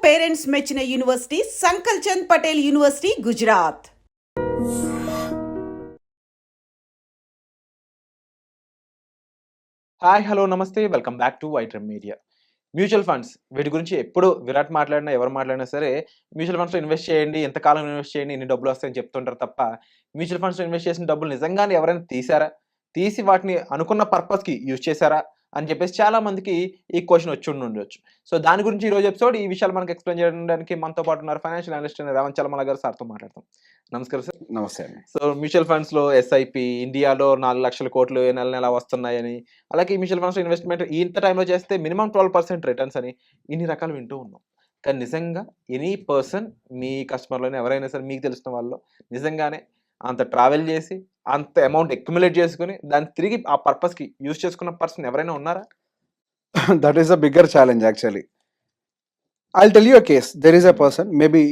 Parents మెచ్చిన university Sankalchand Patel university Gujarat. Hi hello నమస్తే welcome back to వైట్రమ్ మీడియా. మ్యూచువల్ ఫండ్స్ వీటి గురించి ఎప్పుడు విరాట్ మాట్లాడినా ఎవరు మాట్లాడినా సరే మ్యూచువల్ ఫండ్స్లో ఇన్వెస్ట్ చేయండి, ఎంతకాలం ఇన్వెస్ట్ చేయండి, ఇన్ని డబ్బులు వస్తాయని చెప్తుంటారు తప్ప మ్యూచువల్ ఫండ్స్లో ఇన్వెస్ట్ చేసిన డబ్బులు నిజంగానే ఎవరైనా తీసి వాటిని అనుకున్న పర్పస్కి యూజ్ చేశారా అని చెప్పేసి చాలా మందికి ఈ క్వశ్చన్ వచ్చి ఉండొచ్చు. సో దాని గురించి ఈ రోజు ఎపిసోడ్ ఈ విషయాలు మనకి ఎక్స్ప్లెయిన్ చేయడానికి మనతో పాటు ఉన్నారు ఫైనాన్షియల్ అనలిస్ట్ రేవంత్ చలమల గారు. సార్తో మాట్లాడతాం. నమస్కారం సార్. నమస్తే అండి. సో మ్యూచువల్ ఫండ్స్ లో ఎస్ఐపి ఇండియాలో 4 లక్షల కోట్లు నెల నెల వస్తున్నాయని, అలాగే ఈ మ్యూచువల్ ఫండ్స్ ఇన్వెస్ట్మెంట్ ఇంత టైంలో చేస్తే మినిమం 12% రిటర్న్స్ అని ఇన్ని రకాలు వింటూ ఉన్నాం. కానీ నిజంగా ఎనీ పర్సన్ మీ కస్టమర్లోనే ఎవరైనా సరే మీకు తెలిసిన వాళ్ళు నిజంగానే అంత ట్రావెల్ చేసి అంత అమౌంట్ అక్యుములేట్ చేసుకుని దాన్ని తిరిగి ఆ పర్పస్కి యూజ్ చేసుకున్న పర్సన్ ఎవరైనా ఉన్నారా? That is a bigger challenge actually. I'll tell you a case. There is a person, maybe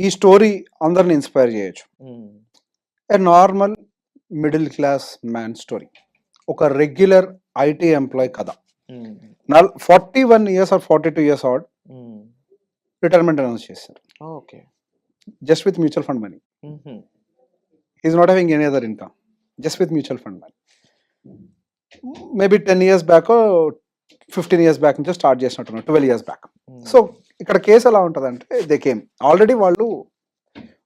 ఈ స్టోరీ అందరిని ఇన్స్పైర్ చేయొచ్చు. A normal middle class man story. ఒక రెగ్యులర్ ఐటీ ఎంప్లాయ్ కథ. 41 years or 42 years old retirement announce చేశారు. Okay. Just with mutual fund money. Is not having any other income, just with mutual fund money. Maybe 10 years back 15 years back నుంచి start చేసినట్టున్నారు, 12 years back. So ఇక్కడ case ఎలా ఉంటుంది అంటే, they came already వాళ్ళు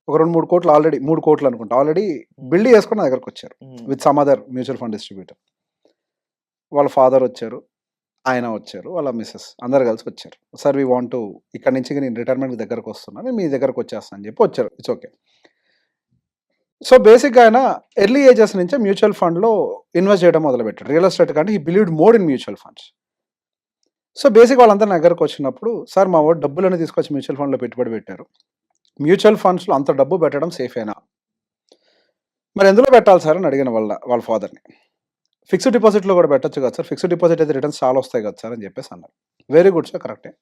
ఒక 2-3 కోట్లు, ఆల్రెడీ 3 కోట్లు అనుకుంటా ఆల్రెడీ బిల్డ్ చేసుకుని నా దగ్గరకు వచ్చారు with some other mutual fund distributor. వాళ్ళ ఫాదర్ వచ్చారు, ఆయన వచ్చారు, వాళ్ళ మిస్సెస్ అందరు కలిసి వచ్చారు. సార్ వీ వాంట్ టు, ఇక్కడ నుంచి నేను రిటైర్మెంట్ దగ్గరకు వస్తున్నాను, మీ దగ్గరకు వచ్చేస్తాను అని చెప్పి వచ్చారు. It's okay. సో బేసిక్గా ఆయన ఎర్లీ ఏజెస్ నుంచే మ్యూచువల్ ఫండ్లో ఇన్వెస్ట్ చేయడం మొదలుపెట్టాడు. రియల్ ఎస్టేట్ కంటే he believed more in mutual funds. So basic వాళ్ళంతా నా దగ్గరకు వచ్చినప్పుడు, సార్ మా వాడు డబ్బులని తీసుకొచ్చి మ్యూచువల్ ఫండ్లో పెట్టుబడి పెట్టారు, మ్యూచువల్ ఫండ్స్లో అంత డబ్బు పెట్టడం సేఫేనా, మరి ఎందులో పెట్టాలి సార్ అని అడిగిన వాళ్ళ ఫాదర్ని. ఫిక్స్డ్ డిపాజిట్లో కూడా పెట్టచ్చు కదా సార్, ఫిక్స్డ్ డిపాజిట్ అయితే రిటర్న్స్ చాలా వస్తాయి కదా సార్ అని చెప్పేసి అన్నారు. వెరీ గుడ్ సార్, కరెక్టే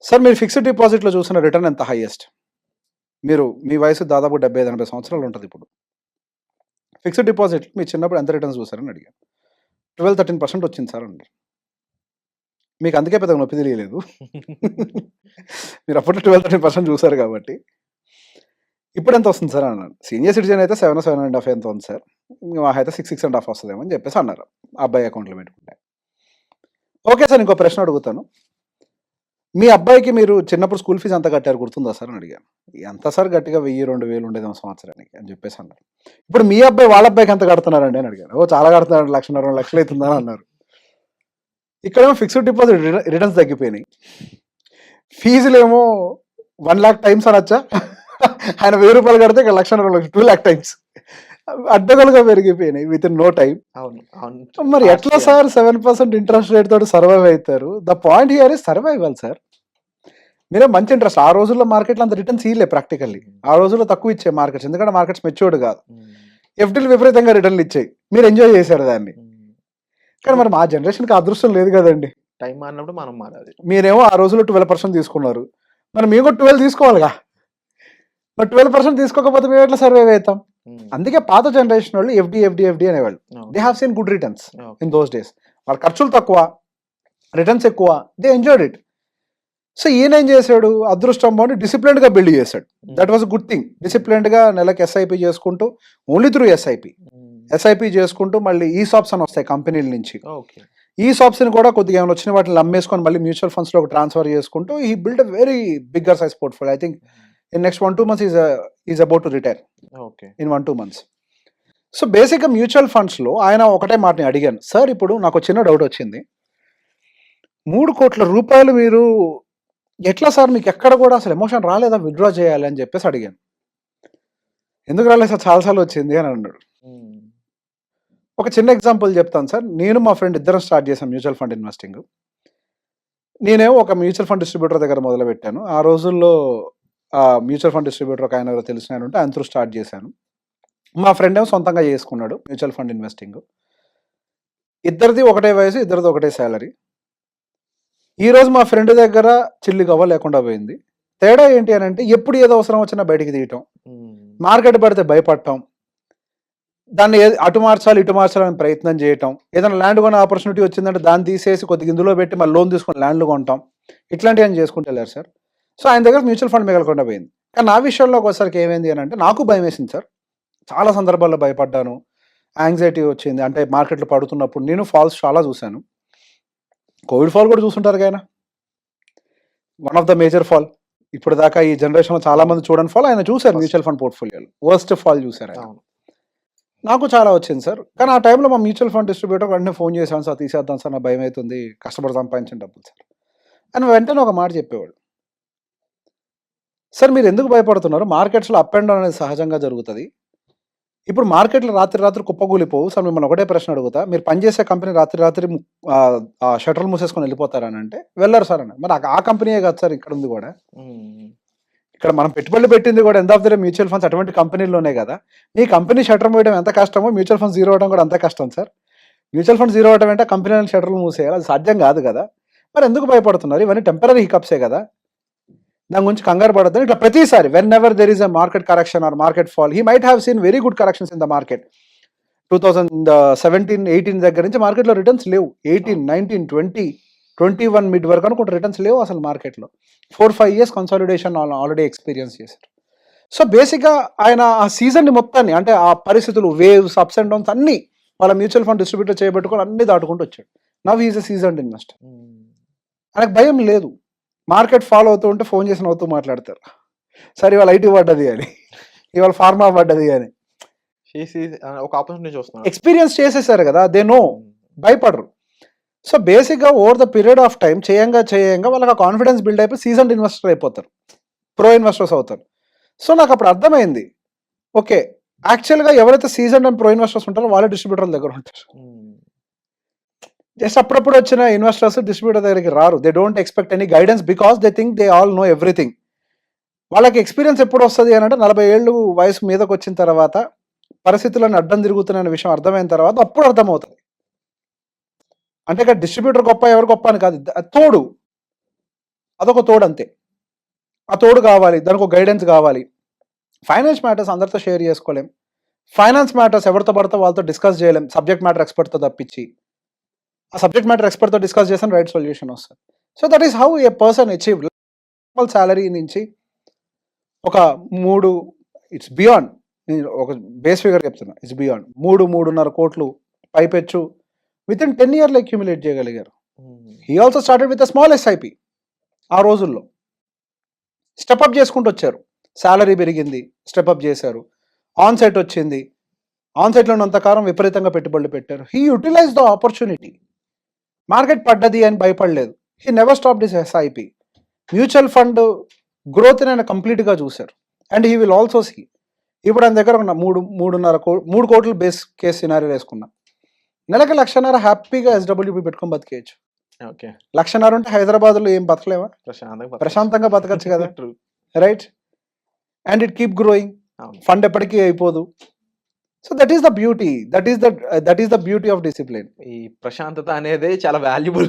సార్. మీరు ఫిక్స్డ్ డిపాజిట్లో చూసిన రిటర్న్ ఎంత హైయెస్ట్? మీరు మీ వయసు దాదాపు 70-80 సంవత్సరాలు ఉంటుంది ఇప్పుడు. ఫిక్స్డ్ డిపాజిట్ మీ చిన్నప్పుడు ఎంత రిటర్న్స్ చూసారని అడిగాను. 12-13% వచ్చింది సార్ అన్నారు. మీకు అందుకే పెద్దగా నొప్పి తెలియలేదు, మీరు అప్పట్లో 12-13% చూసారు కాబట్టి. ఇప్పుడు ఎంత వస్తుంది సార్ అన్నాను. సీనియర్ సిటిజన్ అయితే 7-7.5 ఎంత ఉంది సార్, మా అయితే 6-6.5 వస్తుందేమో అని చెప్పేసి అన్నారు అబ్బాయి అకౌంట్లో పెట్టుకుంటే. ఓకే సార్, ఇంకో ప్రశ్న అడుగుతాను. మీ అబ్బాయికి మీరు చిన్నప్పుడు స్కూల్ ఫీజు అంత కట్టారు గుర్తుందా సార్ అని అడిగాను. ఎంత సార్, గట్టిగా 1000-2000 ఉండేదేమో సంవత్సరానికి అని చెప్పేసి అన్నారు. ఇప్పుడు మీ అబ్బాయి వాళ్ళ అబ్బాయికి ఎంత కడుతున్నారండి అని అడిగాను. ఓ చాలా కడుతున్నాడు, 1,00,000-2 లక్షలు అవుతుందని అన్నారు. ఇక్కడేమో ఫిక్స్డ్ డిపాజిట్ రిటర్న్స్ తగ్గిపోయినాయి, ఫీజులేమో 1 lakh టైమ్స్ అనొచ్చా. ఆయన 1000 రూపాయలు కడితే ఇక్కడ 1,00,000-2 2 lakh టైమ్స్ అడ్డగలుగా పెరిగిపోయినాయి విత్ ఇన్ నో టైం. మరి ఎట్లా సార్ 7% ఇంట్రెస్ట్ రేట్ తోటి సర్వైవ్ అవుతారు? The point here is survival sir. మీరే మంచి ఇంట్రెస్ట్, ఆ రోజుల్లో మార్కెట్లో అంత రిటర్న్స్ ఇవ్వలే ప్రాక్టికల్లీ. ఆ రోజుల్లో తక్కువ ఇచ్చే మార్కెట్స్, ఎందుకంటే మార్కెట్స్ మెచ్యూర్డ్ కాదు. ఎఫ్డీలు విపరీతంగా రిటర్న్లు ఇచ్చాయి, మీరు ఎంజాయ్ చేశారు దాన్ని. కానీ మరి మా జనరేషన్కి అదృష్టం లేదు కదండి. టైం మారినప్పుడు మనం మారాలి. మీరేమో ఆ రోజుల్లో 12% తీసుకున్నారు, మరి మేము కూడా 12 తీసుకోవాలిగా. మరి 12% తీసుకోకపోతే మేము ఎట్లా సర్వైవ్ అవుతాం? అందుకే పాత జనరేషన్ వాళ్ళు ఎఫ్డి అనేవాళ్ళు. They have seen good returns in those days. వాళ్ళ ఖర్చులు తక్కువ, రిటర్న్స్ ఎక్కువ, దే ఎంజాయ్డ్ ఇట్. సో ఈయన ఏం చేశాడు, అదృష్టం బాగుండి డిసిప్లిన్డ్గా బిల్డ్ చేశాడు. That was good thing. డిసిప్లిన్డ్గా నెలకు ఎస్ఐపి చేసుకుంటూ, ఓన్లీ త్రూ ఎస్ఐపి చేసుకుంటూ, మళ్ళీ ఈసాప్స్ అని వస్తాయి కంపెనీల నుంచి. ఈసాప్స్ని కూడా కొద్దిగా ఏమైనా వచ్చిన వాటిని అమ్మేసుకొని మళ్ళీ మ్యూచువల్ ఫండ్స్లో ట్రాన్స్ఫర్ చేసుకుంటూ he build a very bigger size portfolio. I think in next 1-2 months is about to retire. Okay. In 1-2 months. So బేసిక్గా మ్యూచువల్ ఫండ్స్లో ఆయన ఒకటే మాటని అడిగాను, సార్ ఇప్పుడు నాకు చిన్న డౌట్ వచ్చింది, 3 కోట్ల రూపాయలు మీరు ఎట్లా సార్, మీకు ఎక్కడ కూడా అసలు ఎమోషన్ రాలేదా విత్డ్రా చేయాలి అని చెప్పేసి అడిగాను. ఎందుకు రాలేదు సార్, చాలాసార్లు వచ్చింది అని అన్నాడు. ఒక చిన్న ఎగ్జాంపుల్ చెప్తాను సార్. నేను మా ఫ్రెండ్ ఇద్దరం స్టార్ట్ చేశాను మ్యూచువల్ ఫండ్ ఇన్వెస్టింగ్. నేనేమో ఒక మ్యూచువల్ ఫండ్ డిస్ట్రిబ్యూటర్ దగ్గర మొదలు పెట్టాను. ఆ రోజుల్లో మ్యూచువల్ ఫండ్ డిస్ట్రిబ్యూటర్ ఒక ఆయన ఎవరో తెలిసిన ఆయన ఉంటే ఆయన త్రూ స్టార్ట్ చేశాను. మా ఫ్రెండ్ ఏమో సొంతంగా చేసుకున్నాడు మ్యూచువల్ ఫండ్ ఇన్వెస్టింగ్. ఇద్దరిది ఒకటే వయసు, ఇద్దరిది ఒకటే శాలరీ. ఈరోజు మా ఫ్రెండ్ దగ్గర చిల్లి గవ్వ లేకుండా పోయింది. తేడా ఏంటి అని అంటే, ఎప్పుడు ఏదో అవసరం వచ్చినా బయటికి తీయటం, మార్కెట్ పడితే భయపడటం, దాన్ని అటు మార్చాలి ఇటు మార్చాలని ప్రయత్నం చేయటం, ఏదైనా ల్యాండ్ కొనే ఆపర్చునిటీ వచ్చిందంటే దాన్ని తీసేసి కొద్దిగా ఇందులో పెట్టి మళ్ళీ లోన్ తీసుకొని ల్యాండ్లు కొంటాం. ఇట్లాంటివి ఆయన చేసుకుంటూ వెళ్ళారు సార్. సో ఆయన దగ్గర మ్యూచువల్ ఫండ్ మిగలకుండా పోయింది. కానీ నా విషయంలో ఒకసారికి ఏమైంది అని అంటే నాకు భయం వేసింది సార్. చాలా సందర్భాల్లో భయపడ్డాను, యాంగ్జైటీ వచ్చింది. అంటే మార్కెట్లో పడుతున్నప్పుడు నేను ఫాల్స్ చాలా చూశాను. కోవిడ్ ఫాల్ కూడా చూసుంటారు ఆయన, one of the major fall. ఇప్పుడు దాకా ఈ జనరేషన్లో చాలా మంది చూడని ఫాల్ ఆయన చూశారు మ్యూచువల్ ఫండ్ పోర్ట్ఫోలియోలో. వర్స్ట్ ఫాల్ చూశారు ఆయన. అవును. నాకు చాలా వచ్చింది సార్. కానీ ఆ టైంలో మా మ్యూచువల్ ఫండ్ డిస్ట్రిబ్యూటర్ వెంటనే ఫోన్ చేశాను, సార్ తీసేద్దాం సార్, నా భయం అవుతుంది, కష్టపడి సంపాదించిన డబ్బులు సార్ అని వెంటనే ఒక మాట చెప్పేవాడు. సార్ మీరు ఎందుకు భయపడుతున్నారు, మార్కెట్స్లో అప్ అండ్ డౌన్ అనేది సహజంగా జరుగుతుంది. ఇప్పుడు మార్కెట్లో రాత్రి కుప్పకూలిపోవు సార్. మిమ్మల్ని ఒకటే ప్రశ్న అడుగుతా, మీరు పనిచేసే కంపెనీ రాత్రి షటర్లు మూసేసుకొని వెళ్ళిపోతారని అంటే వెళ్ళరు సార్ అన్న. మరి ఆ కంపెనీయే కాదు సార్ ఇక్కడ ఉంది కూడా. ఇక్కడ మనం పెట్టుబడులు పెట్టింది కూడా end of the day mutual funds అటువంటి కంపెనీలోనే కదా. మీ కంపెనీ షటర్ మూయడం ఎంత కష్టమో మ్యూచువల్ ఫండ్ జీరో అవడం కూడా అంత కష్టం సార్. మ్యూచువల్ ఫండ్ జీరో అవడం అంటే కంపెనీలను షటర్లు మూసేయాలి, అది సాధ్యం కాదు కదా. మరి ఎందుకు భయపడుతున్నారు, ఇవన్నీ టెంపరీ హికప్సే కదా, దాని గురించి కంగారు పడద్దని ఇట్లా ప్రతిసారి when ever there is a market correction are market fall, he might have seen very good corrections in the market. 2017-18 దగ్గర నుంచి మార్కెట్లో రిటర్న్స్ లేవు. 18, 19, 20, 21 మిడ్ వరకు అనుకుంటే రిటర్న్స్ లేవు అసలు మార్కెట్లో. 4-5 years కన్సాలిడేషన్ ఆల్రెడీ ఎక్స్పీరియన్స్ చేశారు. సో బేసిక్గా ఆయన ఆ సీజన్ని మొత్తాన్ని, అంటే ఆ పరిస్థితులు, వేవ్స్, అప్స్ అండ్ డౌన్స్ అన్నీ వాళ్ళ మ్యూచువల్ ఫండ్ డిస్ట్రిబ్యూటర్ చేయబెట్టుకొని అన్ని దాటుకుంటూ వచ్చాడు. Now is a seasoned investor. ఆయనకు భయం లేదు. మార్కెట్ ఫాలో అవుతూ ఉంటే ఫోన్ చేసి నవ్వుతూ మాట్లాడతారు, సరే ఇవాళ ఐటీ పడ్డది అని, ఇవాళ ఫార్మా పడ్డది అని. ఒక ఆపర్చునిటీ చూస్తున్నాను, ఎక్స్పీరియన్స్ చేసేసారు కదా, దే నో, భయపడరు. సో బేసిక్గా over the period of time చేయంగా వాళ్ళకి కాన్ఫిడెన్స్ బిల్డ్ అయిపోయి సీజన్డ్ ఇన్వెస్టర్ అయిపోతారు, ప్రో ఇన్వెస్టర్స్ అవుతారు. సో నాకు అప్పుడు అర్థమైంది, ఓకే యాక్చువల్గా ఎవరైతే సీజన్డ్ అండ్ ప్రో ఇన్వెస్టర్స్ ఉంటారో వాళ్ళే డిస్ట్రిబ్యూటర్ల దగ్గర ఉంటారు. జస్ట్ అప్పుడప్పుడు వచ్చిన ఇన్వెస్టర్స్ డిస్ట్రిబ్యూటర్ దగ్గరికి రారు. They don't expect any guidance because they think they all know everything. వాళ్ళకి ఎక్స్పీరియన్స్ ఎప్పుడు వస్తుంది అని అంటే 40 ఏళ్ళు వయసు మీదకి వచ్చిన తర్వాత, పరిస్థితులను అడ్డం తిరుగుతున్న విషయం అర్థమైన తర్వాత అప్పుడు అర్థమవుతుంది. అంటే ఇక్కడ డిస్ట్రిబ్యూటర్ గొప్ప ఎవరు గొప్ప అని కాదు, తోడు, అదొక తోడు అంతే. ఆ తోడు కావాలి, దానికి ఒక గైడెన్స్ కావాలి. ఫైనాన్స్ మ్యాటర్స్ అందరితో షేర్ చేసుకోలేం, ఫైనాన్స్ మ్యాటర్స్ ఎవరితో పడితే వాళ్ళతో డిస్కస్ చేయలేం, సబ్జెక్ట్ మ్యాటర్ ఎక్స్పర్ట్తో తప్పించి. ఆ సబ్జెక్ట్ మ్యాటర్ ఎక్స్పర్ట్తో డిస్కస్ చేసిన రైట్ సొల్యూషన్ వస్తుంది. So that is how A person achieve normal salary నుంచి ఒక 3, ఇట్స్ బియాండ్, నేను ఒక బేస్ ఫిగర్ చెప్తున్నా, ఇట్స్ బియాండ్ 3-3.5 కోట్లు పైపెచ్చు విత్ ఇన్ 10 years అక్యుములేట్ చేయగలిగారు. He also started with a small SIP. ఆ రోజుల్లో స్టెప్అప్ చేసుకుంటూ వచ్చారు, శాలరీ పెరిగింది, స్టెప్అప్ చేశారు, ఆన్ సైట్ వచ్చింది, ఆన్ సైట్లో ఉన్నంతకాలం విపరీతంగా పెట్టుబడులు పెట్టారు. He utilize the opportunity. Market పడ్డది అని భయపడలేదు. He never stop this SIP. Mutual fund గ్రోత్ని ఆయన కంప్లీట్గా చూశారు. And he will also see, ఇప్పుడు ఆయన దగ్గర ఉన్న 3 కోట్లు బేస్ కేస్ సినారియో వేసుకున్నా, నెలకి 1,50,000 హ్యాపీగా ఎస్డబ్ల్యూపీ పెట్టుకొని బతికేయచ్చు. ఓకే, 1,50,000 ఉంటే హైదరాబాద్లో ఏం బతకలేమా, ప్రశాంతంగా బతకచ్చు కదా, right? And it keep growing, fund ఎప్పటికీ అయిపోదు. So that is the beauty, that is the beauty of discipline. ఈ ప్రశాంతత అనేది చాలా valuable.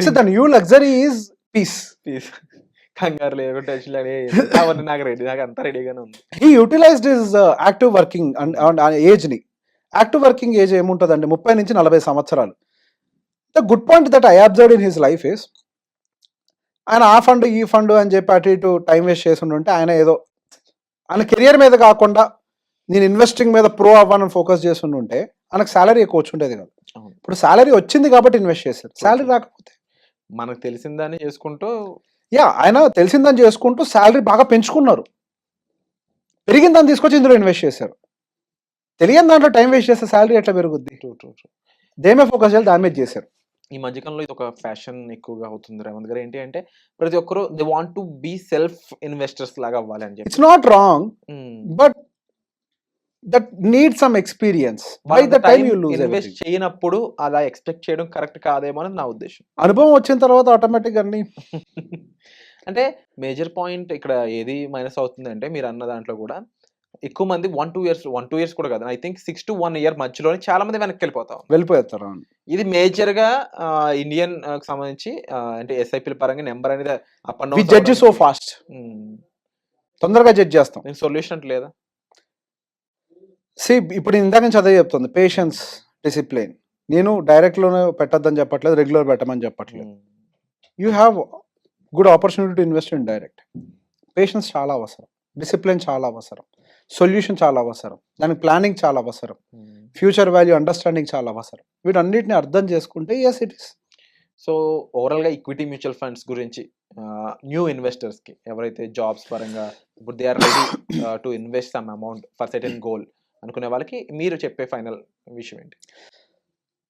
So the new luxury is peace. కంగారు లేదు, టచ్ నాకు అంతా రెడీగానే ఉంది. He utilized his active working ఏజ్ని. యాక్టివ్ వర్కింగ్ ఏజ్ ఏముంటుందండి, 30 నుంచి 40 సంవత్సరాలు. The good point that I observed in his life is, ఆయన ఆ ఫండ్ ఈ ఫండ్ అని చెప్పి అటు ఇటు టైం వేస్ట్ చేసి ఉంటే, ఆయన ఏదో ఆయన కెరియర్ మీద కాకుండా నేను ఇన్వెస్టింగ్ మీద ప్రో అవ్వాలని ఫోకస్ చేసి ఉంటే ఆయనకు శాలరీ ఎక్కువ వచ్చి ఉండేది కాదు. ఇప్పుడు శాలరీ వచ్చింది కాబట్టి ఇన్వెస్ట్ చేశారు, శాలరీ రాకపోతే మనకు తెలిసిందని చేసుకుంటూ, ఆయన తెలిసిందని చేసుకుంటూ శాలరీ బాగా పెంచుకున్నారు, పెరిగిందని తీసుకొచ్చి ఇందులో ఇన్వెస్ట్ చేశారు. తెలియని దాంట్లో టైం వేస్ట్ చేస్తే శాలరీ ఎట్లా పెరుగుద్ది? దేమే ఫోకస్ చేయాలి, దాని మీద చేశారు. ఈ మధ్యకాలంలో ఇది ఒక ఫ్యాషన్ ఎక్కువగా అవుతుంది రేవంత్ గారు. ఏంటి అంటే ప్రతి ఒక్కరు they want to be self investors లాగా అవ్వాలి అని చెప్పి. It's not wrong, but that need some experience. By the time you lose. Invest చేయనప్పుడు అలా ఎక్స్పెక్ట్ చేయడం కరెక్ట్ కాదేమో అని నా ఉద్దేశం. అనుభవం వచ్చిన తర్వాత ఆటోమేటిక్ అన్ని అంటే మేజర్ పాయింట్ ఇక్కడ ఏది మైనస్ అవుతుంది అంటే, మీరు అన్న దాంట్లో కూడా ఎక్కువ మంది 1-2 years కూడా కాదు, ఐ థింక్ 6 to 1 year మధ్యలోనే చాలా మంది వెనక్కి వెళ్ళిపోతారు. ఇది మేజర్ గా ఇండియన్ సంబంధించి అంటే ఎస్ఐపి పరంగా నెంబర్ అనేది up and down. Judge so fast, తొందరగా జడ్జ్ చేస్తాం. నేను సొల్యూషన్ లేదా? ఇప్పుడు ఇందాక నుంచి అదే చెప్తుంది, పేషెన్స్, డిసిప్లిన్. నేను డైరెక్ట్లోనే పెట్టద్దని చెప్పట్లేదు, రెగ్యులర్ పెట్టమని చెప్పట్లేదు. You have good opportunity to invest in direct. Patience చాలా అవసరం, డిసిప్లిన్ చాలా అవసరం, సొల్యూషన్ చాలా అవసరం, దానికి ప్లానింగ్ చాలా అవసరం, ఫ్యూచర్ వాల్యూ అండర్స్టాండింగ్ చాలా అవసరం. వీటన్నిటిని అర్థం చేసుకుంటే ఎస్ ఇట్ ఇస్. సో ఓవరాల్గా ఈక్విటీ మ్యూచువల్ ఫండ్స్ గురించి న్యూ ఇన్వెస్టర్స్కి ఎవరైతే జాబ్స్ పరంగా ఇప్పుడు they are ready to invest some amount for certain goal అనుకునే వాళ్ళకి మీరు చెప్పే ఫైనల్ విషయం ఏంటి?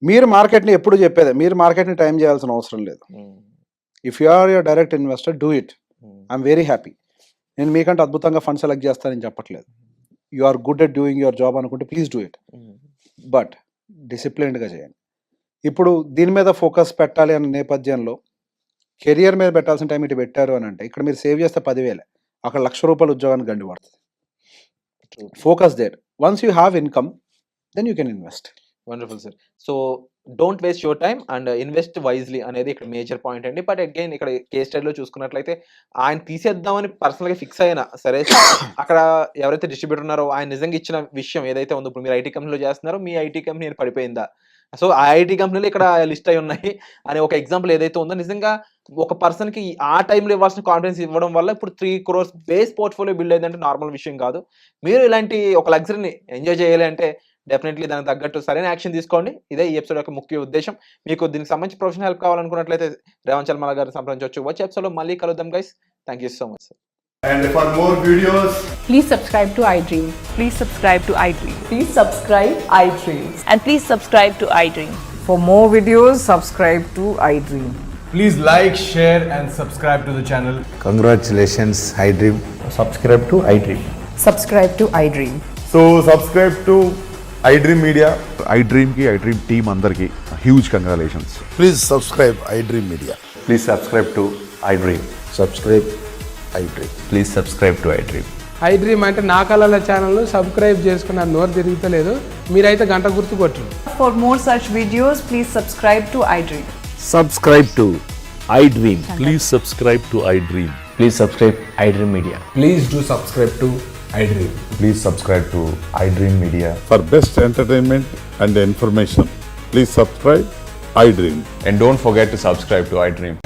మీరు మార్కెట్ని ఎప్పుడు చెప్పేదే, మీరు మార్కెట్ని టైం చేయాల్సిన అవసరం లేదు. If you are your direct investor, do it. I'm very happy. నేను మీకంటే అద్భుతంగా ఫండ్ సెలెక్ట్ చేస్తానని చెప్పట్లేదు. You are good at doing your job అనుకుంటే ప్లీజ్ డూ ఇట్, బట్ డిసిప్లిన్డ్గా చేయండి. ఇప్పుడు దీని మీద ఫోకస్ పెట్టాలి అనే నేపథ్యంలో కెరియర్ మీద పెట్టాల్సిన టైం ఇటు పెట్టారు అని అంటే ఇక్కడ మీరు సేవ్ చేస్తే 10,000, అక్కడ ₹1,00,000 ఉద్యోగానికి గండి పడుతుంది. Focus there. Once you have income then you can invest. Wonderful sir. So don't waste your time and invest wisely అనేది ఇక్కడ మేజర్ పాయింట్ అండి. బట్ అగైన్ ఇక్కడ కేస్ స్టడీలో చూసుకున్నట్లయితే ఆయన తీసేద్దామని పర్సనల్గా ఫిక్స్ అయినా సరే, అక్కడ ఎవరైతే డిస్ట్రిబ్యూటర్ ఉన్నారో ఆయన నిజంగా ఇచ్చిన విషయం ఏదైతే ఉందో, ఇప్పుడు మీరు ఐటీ కంపెనీలో చేస్తున్నారో మీ ఐటీ కంపెనీ పడిపోయిందా, సో ఆ ఐటీ కంపెనీలు ఇక్కడ లిస్ట్ అయి ఉన్నాయి అనే ఒక ఎగ్జాంపుల్ ఏదైతే ఉందో, నిజంగా ఒక పర్సన్కి ఆ టైంలో ఇవ్వాల్సిన కాన్ఫిడెన్స్ ఇవ్వడం వల్ల ఇప్పుడు 3 crores బేస్ పోర్ట్ఫోలియో బిల్డ్ అయిందంటే నార్మల్ విషయం కాదు. మీరు ఇలాంటి ఒక లగ్జరీని ఎంజాయ్ చేయాలి అంటే డెఫినెట్లీ దానికి తగ్గట్టు సరైన యాక్షన్ తీసుకోండి. ఇదే ఈ ఎపిసోడ్ యొక్క ముఖ్య ఉద్దేశం. మీకు దీనికి సంబంధించి ప్రొఫెషనల్ హెల్ప్ కావాలనుకున్నట్లయితే రేవంత్ చల్మల గారిని సంప్రదించవచ్చు. వచ్చే ఎపిసోడ్లో మళ్ళీ కలుద్దాం guys. Thank you so much sir. And for more videos, Please subscribe to iDream. Please subscribe to iDream. Please subscribe iDream. And please subscribe to iDream. For more videos, subscribe to iDream. please like, share and subscribe to the channel. Congratulations, iDream. subscribe to iDream. Subscribe to iDream. So subscribe to iDream Media. iDream team అందరికి huge congratulations. Please subscribe iDream Media. Please subscribe to iDream. Subscribe iDream. Please subscribe to iDream. iDream అంటే నా కళల ఛానల్ను subscribe చేసుకున్న నోరు తిరుగుతలేదు, మీరైతే గంట గుర్తు కొట్టు. For more such videos, please subscribe to iDream. Subscribe to iDream. Please subscribe to iDream. Please subscribe iDream Media. Please do subscribe to iDream. Please subscribe to iDream Media. For best entertainment and information, please subscribe iDream. And don't forget to subscribe to iDream.